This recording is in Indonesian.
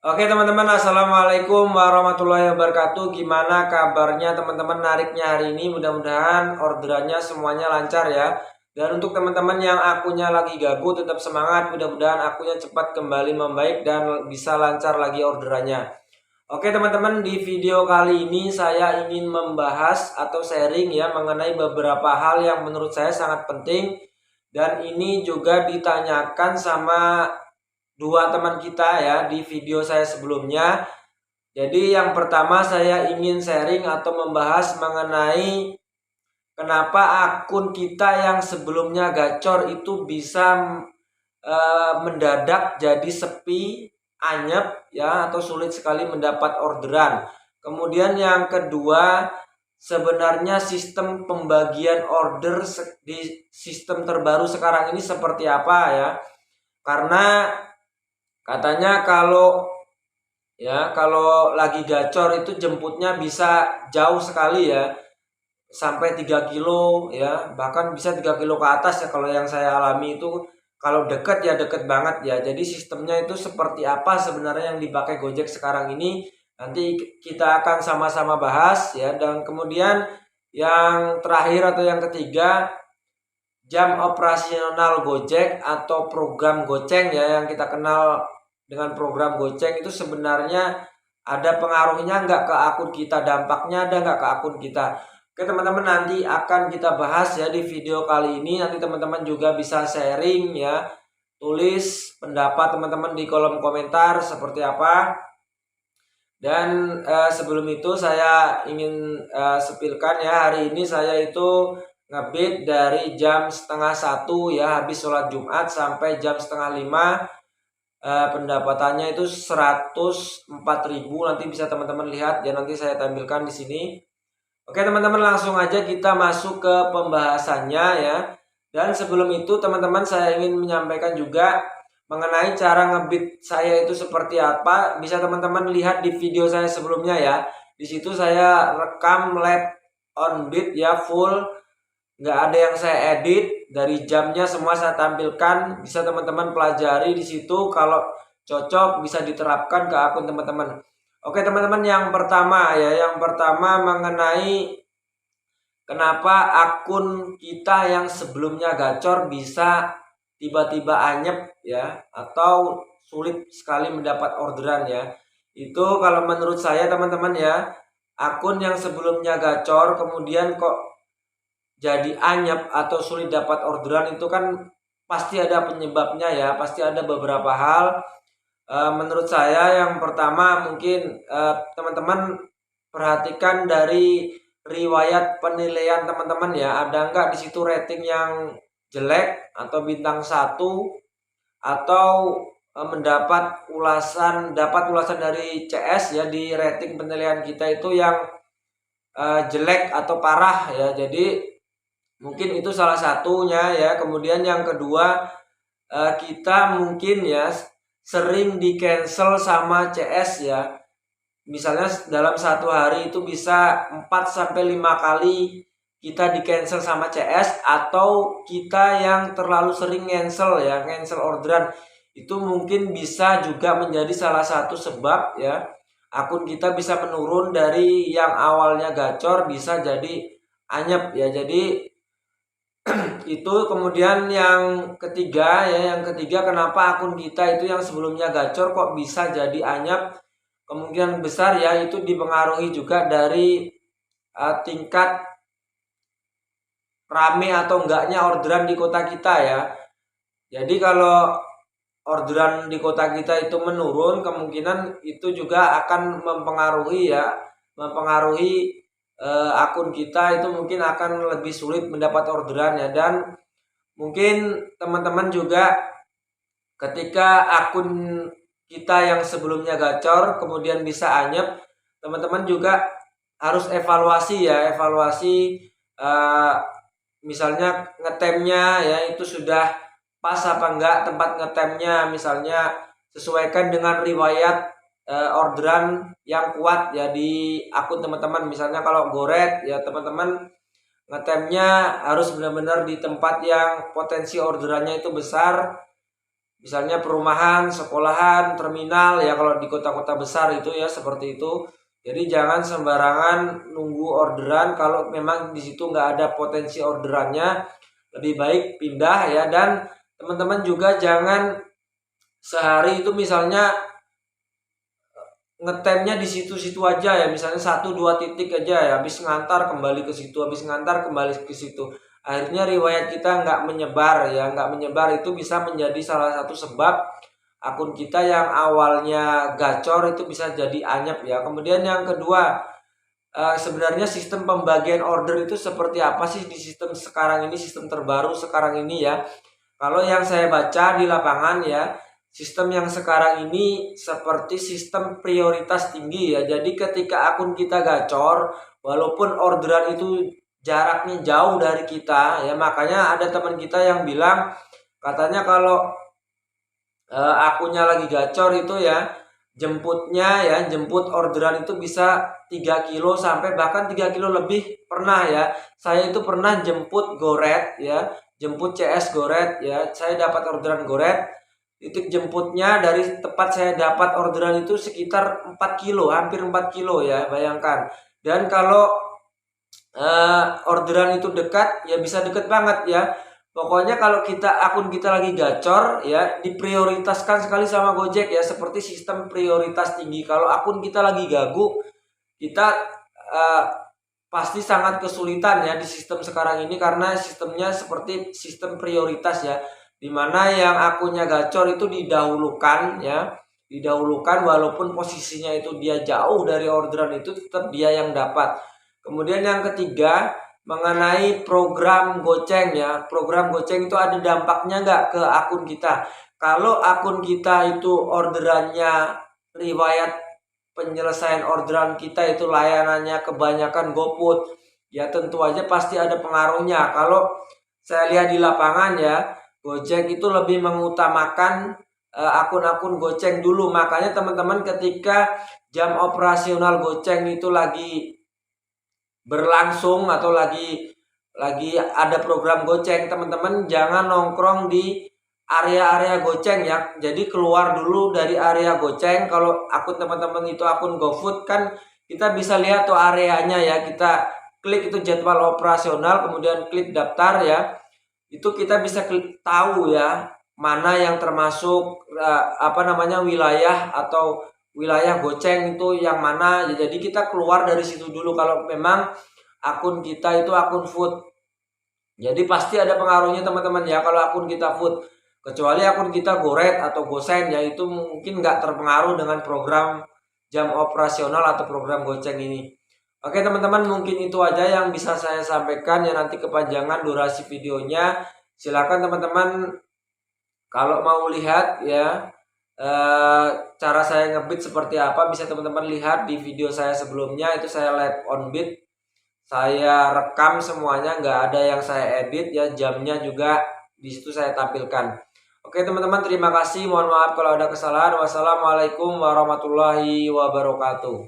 Oke teman-teman, assalamualaikum warahmatullahi wabarakatuh. Gimana kabarnya teman-teman nariknya hari ini? Mudah-mudahan orderannya semuanya lancar ya. Dan untuk teman-teman yang akunnya lagi gabut, tetap semangat. Mudah-mudahan akunnya cepat kembali membaik dan bisa lancar lagi orderannya. Oke teman-teman, di video kali ini saya ingin membahas atau sharing ya mengenai beberapa hal yang menurut saya sangat penting. Dan ini juga ditanyakan sama dua teman kita ya di video saya sebelumnya. Jadi yang pertama saya ingin sharing atau membahas mengenai kenapa akun kita yang sebelumnya gacor itu bisa mendadak jadi sepi, anyep ya, atau sulit sekali mendapat orderan. Kemudian yang kedua, sebenarnya sistem pembagian order di sistem terbaru sekarang ini seperti apa ya? Karena katanya kalau lagi gacor itu jemputnya bisa jauh sekali ya, sampai 3 kilo ya, bahkan bisa 3 kilo ke atas ya kalau yang saya alami itu. Kalau deket ya deket banget ya. Jadi sistemnya itu seperti apa sebenarnya yang dipakai Gojek sekarang ini, nanti kita akan sama-sama bahas ya. Dan kemudian yang terakhir atau yang ketiga, jam operasional Gojek atau program Goceng ya, yang kita kenal dengan program Goceng itu sebenarnya ada pengaruhnya nggak ke akun kita, dampaknya ada nggak ke akun kita. Oke teman-teman, nanti akan kita bahas ya di video kali ini. Nanti teman-teman juga bisa sharing ya, tulis pendapat teman-teman di kolom komentar seperti apa. Dan sebelum itu saya ingin sepilkan ya, hari ini saya itu ngebit dari jam setengah 1 ya, habis sholat Jumat sampai jam setengah 5. Pendapatannya itu 104.000. Nanti bisa teman-teman lihat ya, nanti saya tampilkan di sini. Oke teman-teman, langsung aja kita masuk ke pembahasannya ya. Dan sebelum itu teman-teman, saya ingin menyampaikan juga mengenai cara ngebit saya itu seperti apa. Bisa teman-teman lihat di video saya sebelumnya ya. Di situ saya rekam live on beat ya, full, nggak ada yang saya edit. Dari jamnya semua saya tampilkan. Bisa teman-teman pelajari di situ, kalau cocok bisa diterapkan ke akun teman-teman. Oke teman-teman, yang pertama ya, yang pertama mengenai kenapa akun kita yang sebelumnya gacor bisa tiba-tiba anyep ya, atau sulit sekali mendapat orderan ya. Itu kalau menurut saya teman-teman ya, akun yang sebelumnya gacor kemudian kok jadi anyep atau sulit dapat orderan itu kan pasti ada penyebabnya ya, pasti ada beberapa hal. Menurut saya yang pertama mungkin teman-teman perhatikan dari riwayat penilaian teman-teman ya, ada nggak di situ rating yang jelek atau bintang 1, atau dapat ulasan dari CS ya di rating penilaian kita itu yang jelek atau parah ya. Jadi mungkin itu salah satunya ya. Kemudian yang kedua, kita mungkin ya sering di cancel sama CS ya. Misalnya dalam satu hari itu bisa 4 sampai 5 kali kita di cancel sama CS, atau kita yang terlalu sering cancel ya, cancel orderan. Itu mungkin bisa juga menjadi salah satu sebab ya akun kita bisa menurun dari yang awalnya gacor bisa jadi anyep ya. Jadi itu. Kemudian yang ketiga ya, yang ketiga kenapa akun kita itu yang sebelumnya gacor kok bisa jadi anyap, kemungkinan besar ya itu dipengaruhi juga dari tingkat rame atau enggaknya orderan di kota kita ya. Jadi kalau orderan di kota kita itu menurun, kemungkinan itu juga akan mempengaruhi akun kita itu mungkin akan lebih sulit mendapat orderan ya. Dan mungkin teman-teman juga ketika akun kita yang sebelumnya gacor kemudian bisa anyep, teman-teman juga harus evaluasi ya, evaluasi misalnya ngetemnya ya, itu sudah pas apa enggak tempat ngetemnya. Misalnya sesuaikan dengan riwayat orderan yang kuat ya di akun teman-teman. Misalnya kalau goret ya, teman-teman ngetemnya harus benar-benar di tempat yang potensi orderannya itu besar. misalnya perumahan, sekolahan, terminal ya kalau di kota-kota besar itu ya seperti itu. Jadi jangan sembarangan nunggu orderan kalau memang di situ nggak ada potensi orderannya, lebih baik pindah ya. Dan teman-teman juga jangan sehari itu misalnya ngetemnya di situ-situ aja ya, misalnya 1-2 titik aja ya, habis ngantar kembali ke situ, habis ngantar kembali ke situ. Akhirnya riwayat kita nggak menyebar ya, nggak menyebar itu bisa menjadi salah satu sebab akun kita yang awalnya gacor itu bisa jadi anyep ya. Kemudian yang kedua, sebenarnya sistem pembagian order itu seperti apa sih di sistem sekarang ini, sistem terbaru sekarang ini ya. Kalau yang saya baca di lapangan ya, sistem yang sekarang ini seperti sistem prioritas tinggi ya. Jadi ketika akun kita gacor, walaupun orderan itu jaraknya jauh dari kita ya, makanya ada teman kita yang bilang katanya kalau akunnya lagi gacor itu ya, jemput orderan itu bisa 3 kilo sampai bahkan 3 kilo lebih pernah ya. Saya itu pernah jemput goret ya, jemput CS goret ya. Saya dapat orderan goret, titik jemputnya dari tempat saya dapat orderan itu sekitar 4 kilo, hampir 4 kilo ya, bayangkan. Dan kalau orderan itu dekat ya bisa dekat banget ya. Pokoknya kalau akun kita lagi gacor ya, diprioritaskan sekali sama Gojek ya, seperti sistem prioritas tinggi. Kalau akun kita lagi gagu, kita pasti sangat kesulitan ya di sistem sekarang ini karena sistemnya seperti sistem prioritas ya, dimana yang akunnya gacor itu didahulukan ya, didahulukan walaupun posisinya itu dia jauh dari orderan itu tetap dia yang dapat. Kemudian yang ketiga, mengenai program goceng ya. Program goceng itu ada dampaknya nggak ke akun kita? Kalau akun kita itu orderannya, riwayat penyelesaian orderan kita itu layanannya kebanyakan GoFood, ya tentu aja pasti ada pengaruhnya. Kalau saya lihat di lapangan ya, Gojek itu lebih mengutamakan akun-akun goceng dulu. Makanya teman-teman ketika jam operasional goceng itu lagi berlangsung atau lagi ada program goceng, teman-teman jangan nongkrong di area-area goceng ya. Jadi keluar dulu dari area goceng. Kalau akun teman-teman itu akun GoFood kan kita bisa lihat tuh areanya ya, kita klik itu jadwal operasional, kemudian klik daftar ya, itu kita bisa klik tahu ya mana yang termasuk wilayah atau wilayah goceng itu yang mana. Jadi kita keluar dari situ dulu kalau memang akun kita itu akun food. Jadi pasti ada pengaruhnya teman-teman ya kalau akun kita food. Kecuali akun kita goret atau gosen ya, itu mungkin nggak terpengaruh dengan program jam operasional atau program goceng ini. Oke teman-teman, mungkin itu aja yang bisa saya sampaikan ya, nanti kepanjangan durasi videonya. Silakan teman-teman kalau mau lihat ya cara saya ngebit seperti apa, bisa teman-teman lihat di video saya sebelumnya, itu saya live on beat, saya rekam semuanya, nggak ada yang saya edit ya, jamnya juga di situ saya tampilkan. Oke teman-teman, terima kasih, mohon maaf kalau ada kesalahan. Wassalamualaikum warahmatullahi wabarakatuh.